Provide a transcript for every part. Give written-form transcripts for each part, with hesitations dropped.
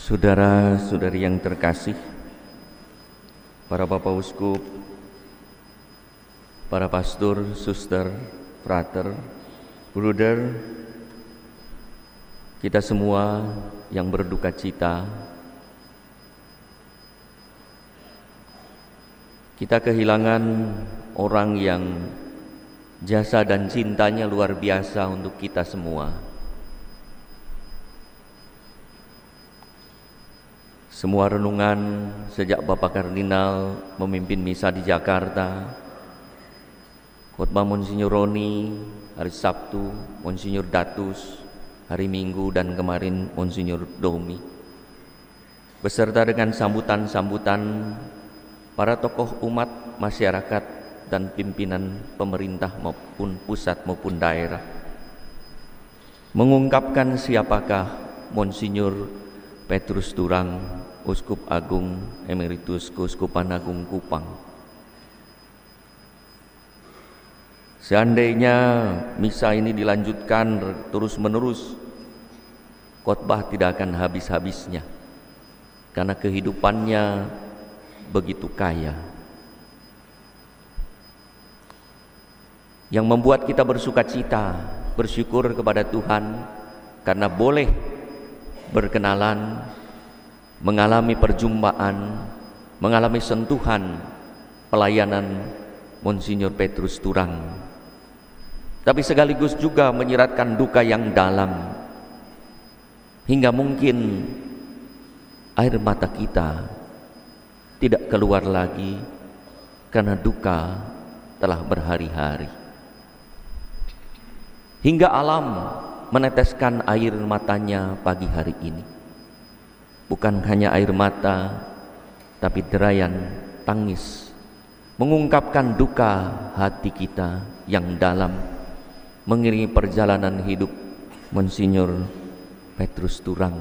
Saudara-saudari yang terkasih, para bapak uskup, para pastor, suster, frater, bruder, kita semua yang berduka cita, kita kehilangan orang yang jasa dan cintanya luar biasa untuk kita semua. Semua renungan sejak Bapak Kardinal memimpin misa di Jakarta, khotbah Monsinyur Roni hari Sabtu, Monsinyur Datus hari Minggu, dan kemarin Monsinyur Domi, beserta dengan sambutan-sambutan para tokoh umat, masyarakat, dan pimpinan pemerintah maupun pusat maupun daerah, mengungkapkan siapakah Monsinyur Petrus Turang, Uskup Agung Emeritus Keuskupan Agung Kupang. Seandainya misa ini dilanjutkan terus-menerus, khotbah tidak akan habis-habisnya, karena kehidupannya begitu kaya. Yang membuat kita bersuka cita, bersyukur kepada Tuhan karena boleh berkenalan, mengalami perjumpaan, mengalami sentuhan pelayanan Monsinyur Petrus Turang, tapi sekaligus juga menyiratkan duka yang dalam, hingga mungkin air mata kita tidak keluar lagi karena duka telah berhari-hari, hingga alam meneteskan air matanya pagi hari ini. Bukan hanya air mata, tapi derayan tangis mengungkapkan duka hati kita yang dalam mengiringi perjalanan hidup Monsinyur Petrus Turang.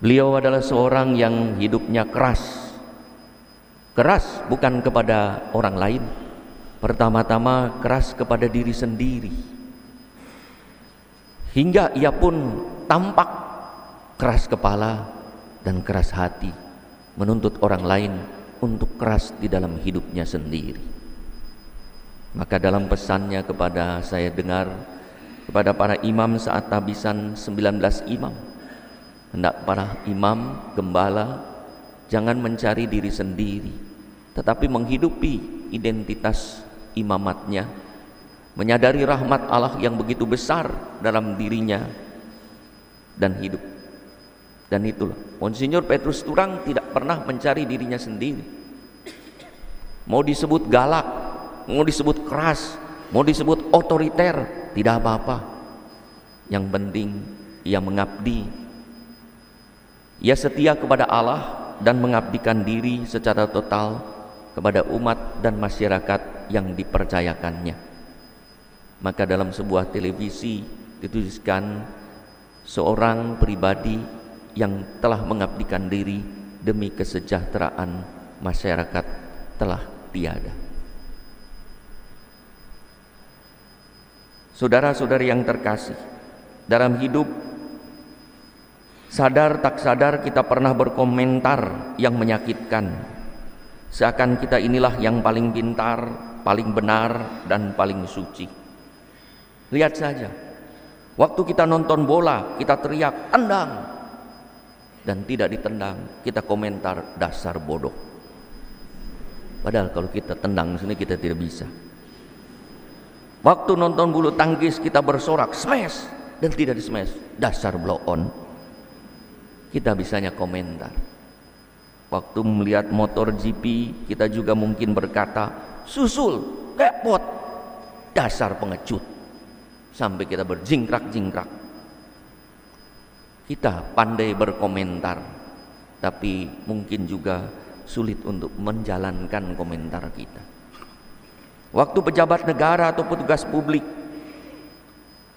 Beliau adalah seorang yang hidupnya keras. Keras bukan kepada orang lain, pertama-tama keras kepada diri sendiri, hingga ia pun tampak keras kepala dan keras hati, menuntut orang lain untuk keras di dalam hidupnya sendiri. Maka dalam pesannya kepada saya dengar, kepada para imam saat tabisan 19 imam, hendak para imam, gembala, jangan mencari diri sendiri, tetapi menghidupi identitas imamatnya, menyadari rahmat Allah yang begitu besar dalam dirinya dan hidup. Dan itulah Monsinyur Petrus Turang tidak pernah mencari dirinya sendiri. Mau disebut galak, mau disebut keras, mau disebut otoriter, tidak apa-apa. Yang penting ia mengabdi, ia setia kepada Allah dan mengabdikan diri secara total kepada umat dan masyarakat yang dipercayakannya. Maka dalam sebuah televisi dituliskan seorang pribadi yang telah mengabdikan diri demi kesejahteraan masyarakat telah tiada. Saudara-saudari yang terkasih, dalam hidup sadar tak sadar kita pernah berkomentar yang menyakitkan, seakan kita inilah yang paling pintar, paling benar, dan paling suci. Lihat saja, waktu kita nonton bola, kita teriak tendang, dan tidak ditendang, kita komentar dasar bodoh. Padahal kalau kita tendang sini kita tidak bisa. Waktu nonton bulu tangkis kita bersorak smash, dan tidak di smash, dasar blow on. Kita bisanya komentar. Waktu melihat motor GP, kita juga mungkin berkata susul, repot, dasar pengecut, sampai kita berjingkrak-jingkrak. Kita pandai berkomentar, tapi mungkin juga sulit untuk menjalankan komentar kita. Waktu pejabat negara atau petugas publik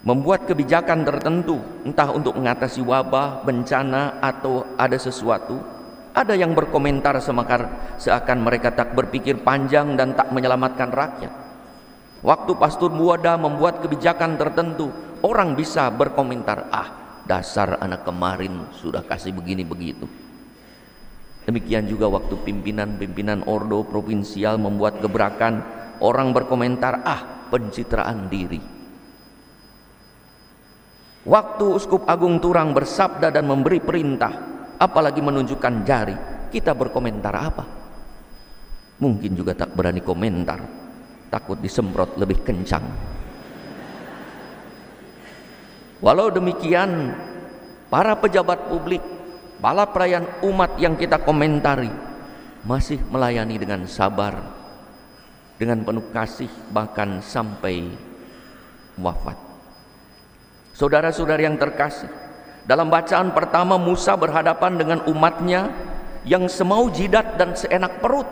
membuat kebijakan tertentu, entah untuk mengatasi wabah, bencana, atau ada sesuatu, ada yang berkomentar seakan mereka tak berpikir panjang dan tak menyelamatkan rakyat. Waktu Pastor Buada membuat kebijakan tertentu, orang bisa berkomentar, dasar anak kemarin sudah kasih begini begitu. Demikian juga waktu pimpinan ordo provinsial membuat gebrakan, orang berkomentar, pencitraan diri. Waktu Uskup Agung Turang bersabda dan memberi perintah, apalagi menunjukkan jari, kita berkomentar apa? Mungkin juga tak berani komentar, takut disemprot lebih kencang. Walau demikian, para pejabat publik, para pelayan umat yang kita komentari masih melayani dengan sabar, dengan penuh kasih, bahkan sampai wafat. Saudara-saudara yang terkasih, dalam bacaan pertama Musa berhadapan dengan umatnya yang semau jidat dan seenak perut,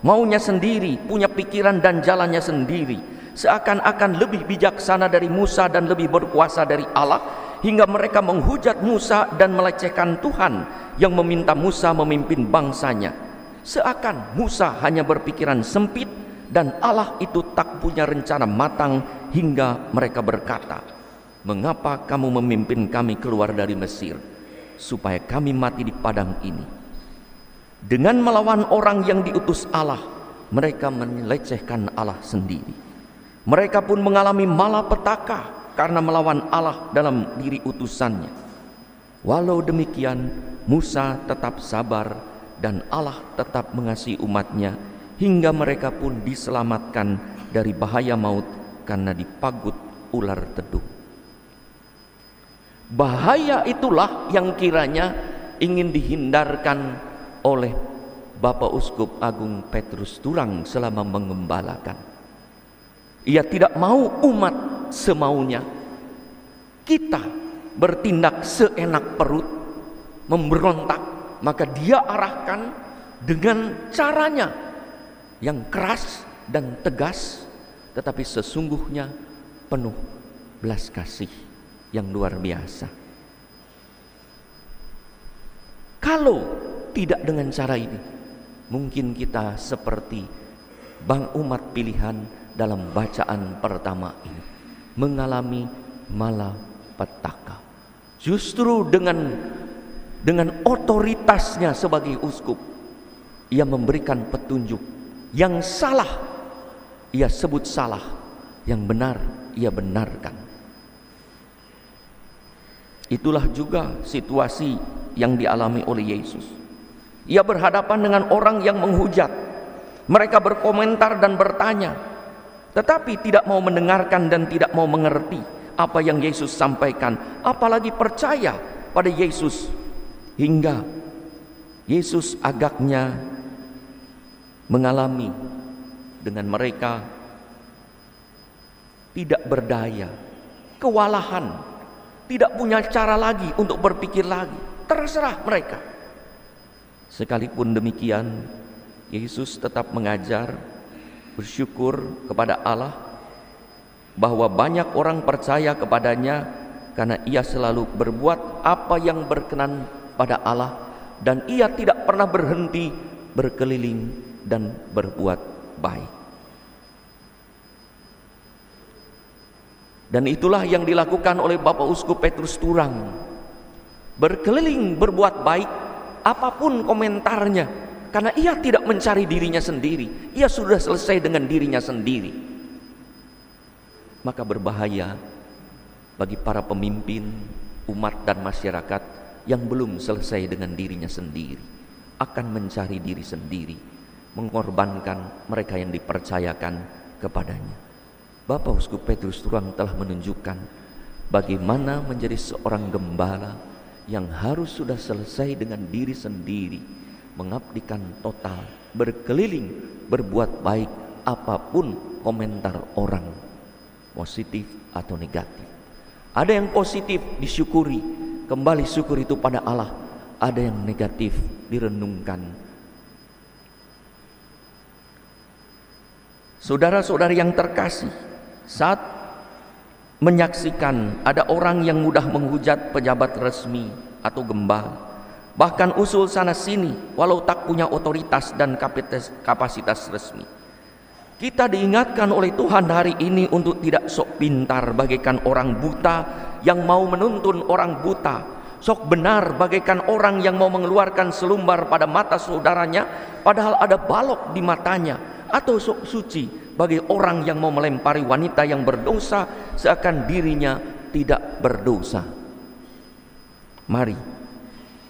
maunya sendiri, punya pikiran dan jalannya sendiri, seakan-akan lebih bijaksana dari Musa dan lebih berkuasa dari Allah, hingga mereka menghujat Musa dan melecehkan Tuhan yang meminta Musa memimpin bangsanya. Seakan Musa hanya berpikiran sempit dan Allah itu tak punya rencana matang, hingga mereka berkata, "Mengapa kamu memimpin kami keluar dari Mesir, supaya kami mati di padang ini?" Dengan melawan orang yang diutus Allah, mereka melecehkan Allah sendiri. Mereka pun mengalami malapetaka karena melawan Allah dalam diri utusannya. Walau demikian, Musa tetap sabar dan Allah tetap mengasihi umatnya, hingga mereka pun diselamatkan dari bahaya maut karena dipagut ular tedung. Bahaya itulah yang kiranya ingin dihindarkan oleh Bapak Uskup Agung Petrus Turang selama mengembalakan. Ia tidak mau umat semaunya, kita bertindak seenak perut, memberontak, maka dia arahkan dengan caranya yang keras dan tegas, tetapi sesungguhnya penuh belas kasih yang luar biasa. Kalau tidak dengan cara ini, mungkin kita seperti bang umat pilihan dalam bacaan pertama ini, mengalami malapetaka. Justru dengan otoritasnya sebagai uskup, ia memberikan petunjuk. Yang salah ia sebut salah, yang benar ia benarkan. Itulah juga situasi yang dialami oleh Yesus. Ia berhadapan dengan orang yang menghujat. Mereka berkomentar dan bertanya, tetapi tidak mau mendengarkan dan tidak mau mengerti apa yang Yesus sampaikan, apalagi percaya pada Yesus. Hingga Yesus agaknya mengalami dengan mereka tidak berdaya, kewalahan, tidak punya cara lagi untuk berpikir lagi, terserah mereka. Sekalipun demikian, Yesus tetap mengajar, bersyukur kepada Allah bahwa banyak orang percaya kepadanya karena ia selalu berbuat apa yang berkenan pada Allah, dan ia tidak pernah berhenti berkeliling dan berbuat baik. Dan itulah yang dilakukan oleh Bapak Uskup Petrus Turang, berkeliling berbuat baik apapun komentarnya, karena ia tidak mencari dirinya sendiri, ia sudah selesai dengan dirinya sendiri. Maka berbahaya bagi para pemimpin, umat dan masyarakat yang belum selesai dengan dirinya sendiri, akan mencari diri sendiri, mengorbankan mereka yang dipercayakan kepadanya. Bapak Uskup Petrus Turang telah menunjukkan bagaimana menjadi seorang gembala yang harus sudah selesai dengan diri sendiri, mengabdikan total, berkeliling, berbuat baik apapun komentar orang, positif atau negatif. Ada yang positif disyukuri, kembali syukur itu pada Allah. Ada yang negatif direnungkan. Saudara-saudari yang terkasih, saat menyaksikan ada orang yang mudah menghujat pejabat resmi atau gembala, bahkan usul sana sini walau tak punya otoritas dan kapasitas resmi, kita diingatkan oleh Tuhan hari ini untuk tidak sok pintar bagaikan orang buta yang mau menuntun orang buta, sok benar bagaikan orang yang mau mengeluarkan selumbar pada mata saudaranya padahal ada balok di matanya, atau sok suci bagi orang yang mau melempari wanita yang berdosa seakan dirinya tidak berdosa. Mari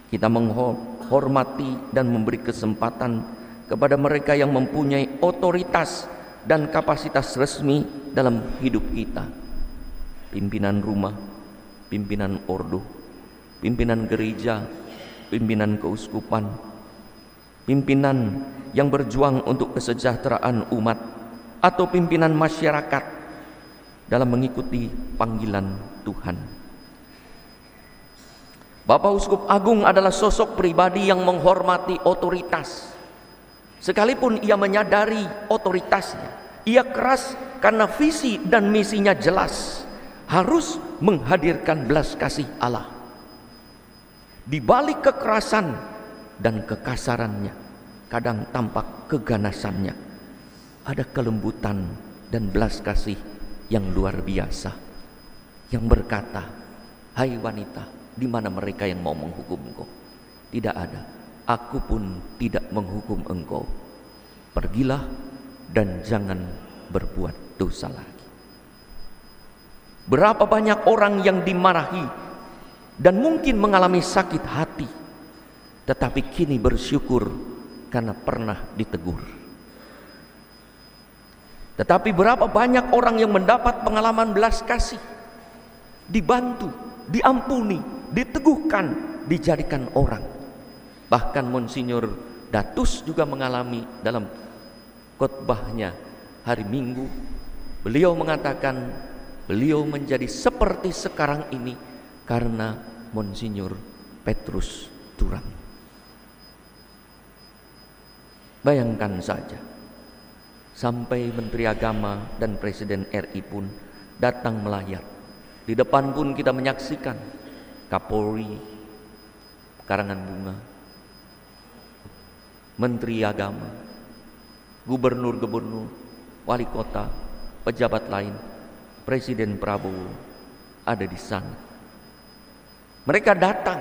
kita menghormati dan memberi kesempatan kepada mereka yang mempunyai otoritas dan kapasitas resmi dalam hidup kita. Pimpinan rumah, pimpinan ordo, pimpinan gereja, pimpinan keuskupan, pimpinan yang berjuang untuk kesejahteraan umat, atau pimpinan masyarakat dalam mengikuti panggilan Tuhan. Bapak Uskup Agung adalah sosok pribadi yang menghormati otoritas. Sekalipun ia menyadari otoritasnya, ia keras karena visi dan misinya jelas, harus menghadirkan belas kasih Allah. Di balik kekerasan dan kekasarannya, kadang tampak keganasannya, ada kelembutan dan belas kasih yang luar biasa, yang berkata, "Hai wanita, di mana mereka yang mau menghukum engkau? Tidak ada. Aku pun tidak menghukum engkau. Pergilah dan jangan berbuat dosa lagi." Berapa banyak orang yang dimarahi dan mungkin mengalami sakit hati, tetapi kini bersyukur karena pernah ditegur. Tetapi berapa banyak orang yang mendapat pengalaman belas kasih, dibantu, diampuni, diteguhkan, dijadikan orang. Bahkan Monsinyur Datus juga mengalami dalam khotbahnya hari Minggu, beliau mengatakan beliau menjadi seperti sekarang ini karena Monsinyur Petrus Turang. Bayangkan saja, sampai Menteri Agama dan Presiden RI pun datang melayat. Di depan pun kita menyaksikan Kapolri, karangan bunga, Menteri Agama, Gubernur-Gubernur, Wali Kota, pejabat lain, Presiden Prabowo ada di sana. Mereka datang,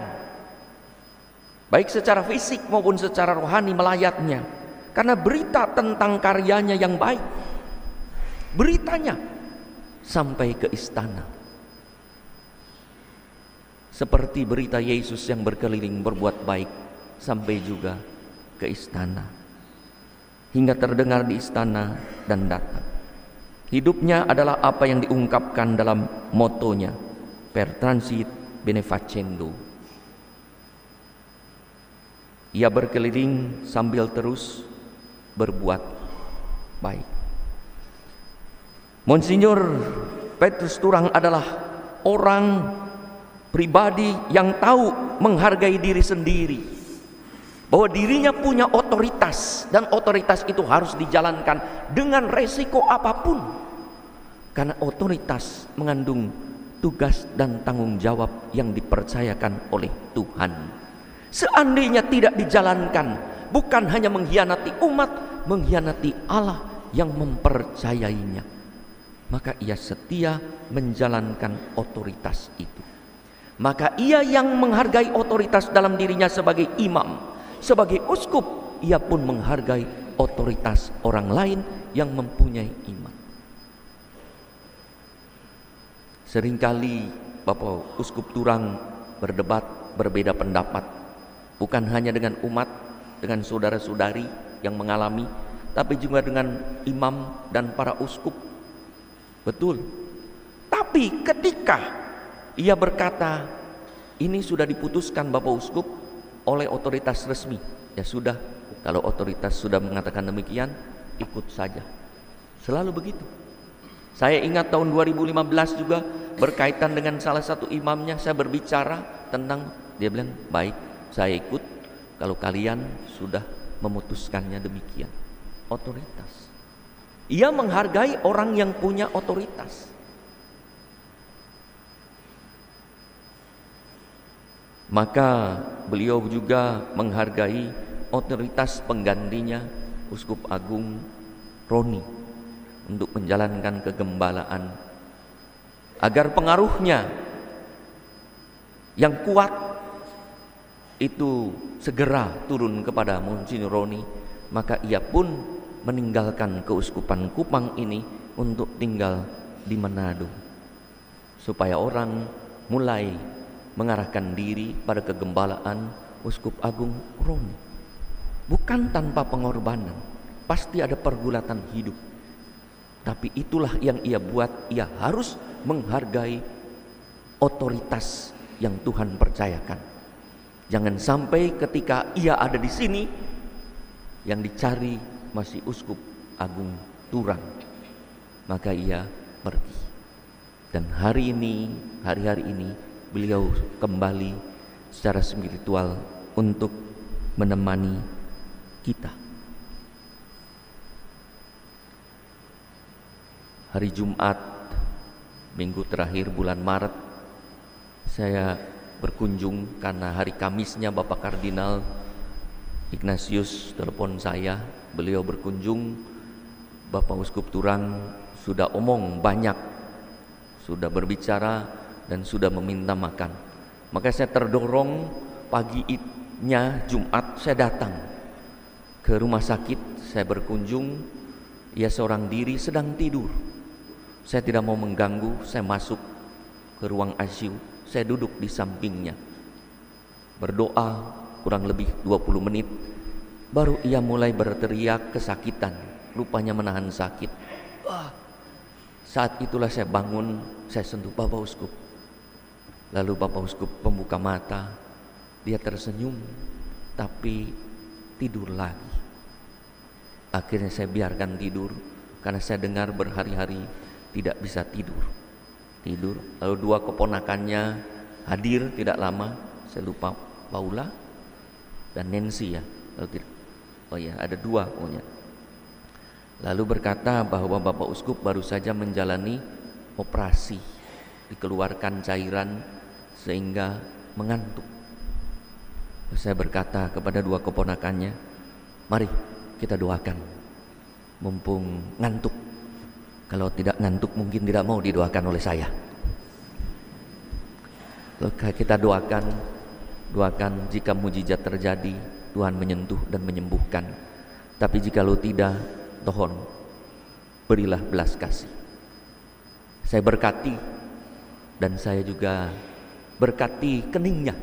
baik secara fisik maupun secara rohani melayatnya, karena berita tentang karyanya yang baik. Beritanya sampai ke istana. Seperti berita Yesus yang berkeliling berbuat baik sampai juga ke istana, hingga terdengar di istana dan datang. Hidupnya adalah apa yang diungkapkan dalam motonya, per transit benefacendo. Ia berkeliling sambil terus berbuat baik. Monsinyur Petrus Turang adalah orang pribadi yang tahu menghargai diri sendiri, bahwa dirinya punya otoritas, dan otoritas itu harus dijalankan dengan resiko apapun, karena otoritas mengandung tugas dan tanggung jawab yang dipercayakan oleh Tuhan. Seandainya tidak dijalankan, bukan hanya mengkhianati umat, mengkhianati Allah yang mempercayainya. Maka ia setia menjalankan otoritas itu. Maka ia yang menghargai otoritas dalam dirinya sebagai imam, sebagai uskup, ia pun menghargai otoritas orang lain yang mempunyai iman. Seringkali Bapak Uskup Turang berdebat, berbeda pendapat, bukan hanya dengan umat, dengan saudara-saudari yang mengalami, tapi juga dengan imam dan para uskup. Betul. Tapi ketika ia berkata, ini sudah diputuskan Bapak Uskup oleh otoritas resmi, ya sudah, kalau otoritas sudah mengatakan demikian, ikut saja. Selalu begitu. Saya ingat tahun 2015 juga berkaitan dengan salah satu imamnya, saya berbicara tentang, dia bilang, baik, saya ikut kalau kalian sudah memutuskannya demikian. Otoritas. Ia menghargai orang yang punya otoritas. Maka beliau juga menghargai otoritas penggantinya, Uskup Agung Roni, untuk menjalankan kegembalaan, agar pengaruhnya Yang kuat itu segera turun kepada Monsinyur Roni, maka ia pun meninggalkan keuskupan Kupang ini untuk tinggal di Manado, supaya orang mulai mengarahkan diri pada kegembalaan Uskup Agung Roni. Bukan tanpa pengorbanan, pasti ada pergulatan hidup. Tapi itulah yang ia buat, ia harus menghargai otoritas yang Tuhan percayakan. Jangan sampai ketika ia ada di sini, yang dicari masih Uskup Agung Turang, maka ia pergi. Dan hari ini beliau kembali secara spiritual untuk menemani kita. Hari Jumat minggu terakhir bulan Maret, saya berkunjung karena hari Kamisnya Bapak Kardinal Ignatius telepon saya. Beliau berkunjung, Bapak Uskup Turang sudah omong banyak, sudah berbicara dan sudah meminta makan. Maka saya terdorong paginya Jumat saya datang ke rumah sakit. Saya berkunjung, ia seorang diri sedang tidur. Saya tidak mau mengganggu, saya masuk ke ruang ICU. Saya duduk di sampingnya, berdoa kurang lebih 20 menit. Baru ia mulai berteriak kesakitan, rupanya menahan sakit. Saat itulah saya bangun, saya sentuh Bapak Uskup. Lalu Bapak Uskup membuka mata, dia tersenyum, tapi tidur lagi. Akhirnya saya biarkan tidur, karena saya dengar berhari-hari tidak bisa tidur. Lalu dua keponakannya hadir tidak lama, saya lupa Paula dan Nancy ya. Ada dua pokoknya. Lalu berkata bahwa Bapak Uskup baru saja menjalani operasi, dikeluarkan cairan sehingga mengantuk. Saya berkata kepada dua keponakannya, mari kita doakan, mumpung ngantuk. Kalau tidak ngantuk mungkin tidak mau didoakan oleh saya. Lalu kita doakan jika mujizat terjadi, Tuhan menyentuh dan menyembuhkan. Tapi jika lo tidak, Tuhan berilah belas kasih. Saya berkati, dan saya juga berkati keningnya.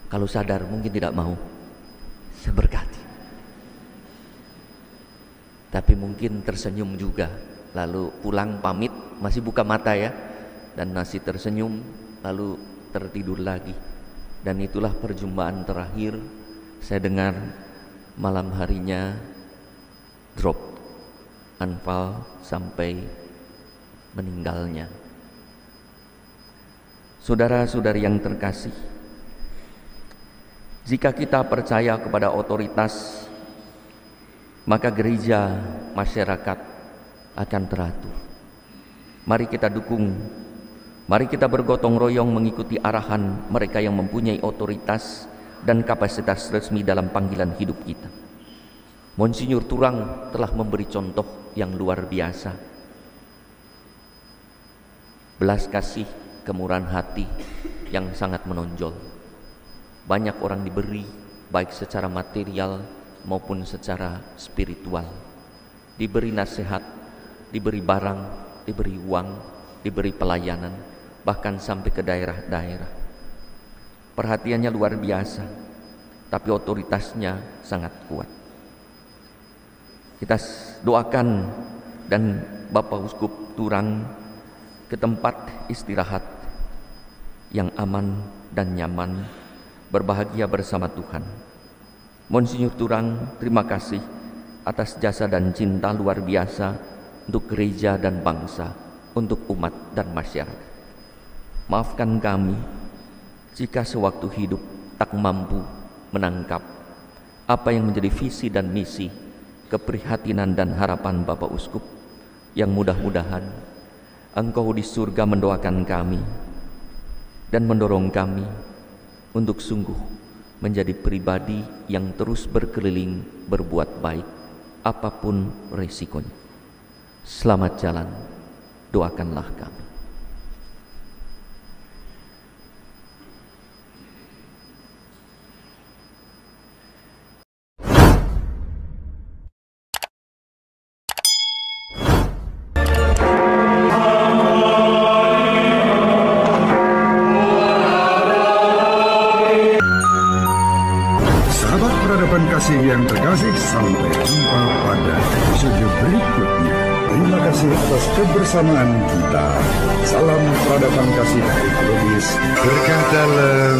Kalau sadar mungkin tidak mau, saya berkati. Tapi mungkin tersenyum juga. Lalu pulang pamit, masih buka mata ya, dan masih tersenyum, lalu tertidur lagi. Dan itulah perjumpaan terakhir saya dengar malam harinya drop, anfal sampai meninggalnya. Saudara-saudari yang terkasih, jika kita percaya kepada otoritas, maka gereja, masyarakat akan teratur. Mari kita dukung, mari kita bergotong royong mengikuti arahan mereka yang mempunyai otoritas dan kapasitas resmi dalam panggilan hidup kita. Monsinyur Turang telah memberi contoh yang luar biasa. Belas kasih, kemurahan hati yang sangat menonjol. Banyak orang diberi, baik secara material maupun secara spiritual. Diberi nasihat, diberi barang, diberi uang, diberi pelayanan, bahkan sampai ke daerah-daerah. Perhatiannya luar biasa, tapi otoritasnya sangat kuat. Kita doakan dan Bapak Uskup Turang ke tempat istirahat yang aman dan nyaman, berbahagia bersama Tuhan. Monsinyur Turang, terima kasih atas jasa dan cinta luar biasa untuk gereja dan bangsa, untuk umat dan masyarakat. Maafkan kami jika sewaktu hidup tak mampu menangkap apa yang menjadi visi dan misi, keprihatinan dan harapan Bapak Uskup, yang mudah-mudahan Engkau di surga mendoakan kami dan mendorong kami untuk sungguh menjadi pribadi yang terus berkeliling berbuat baik, apapun resikonya. Selamat jalan, doakanlah kami. peradaban kasih yang terkasih, sampai jumpa pada episode berikutnya. Terima kasih atas kebersamaan kita. Salam peradaban kasih dari Lubis. Berkah dalam.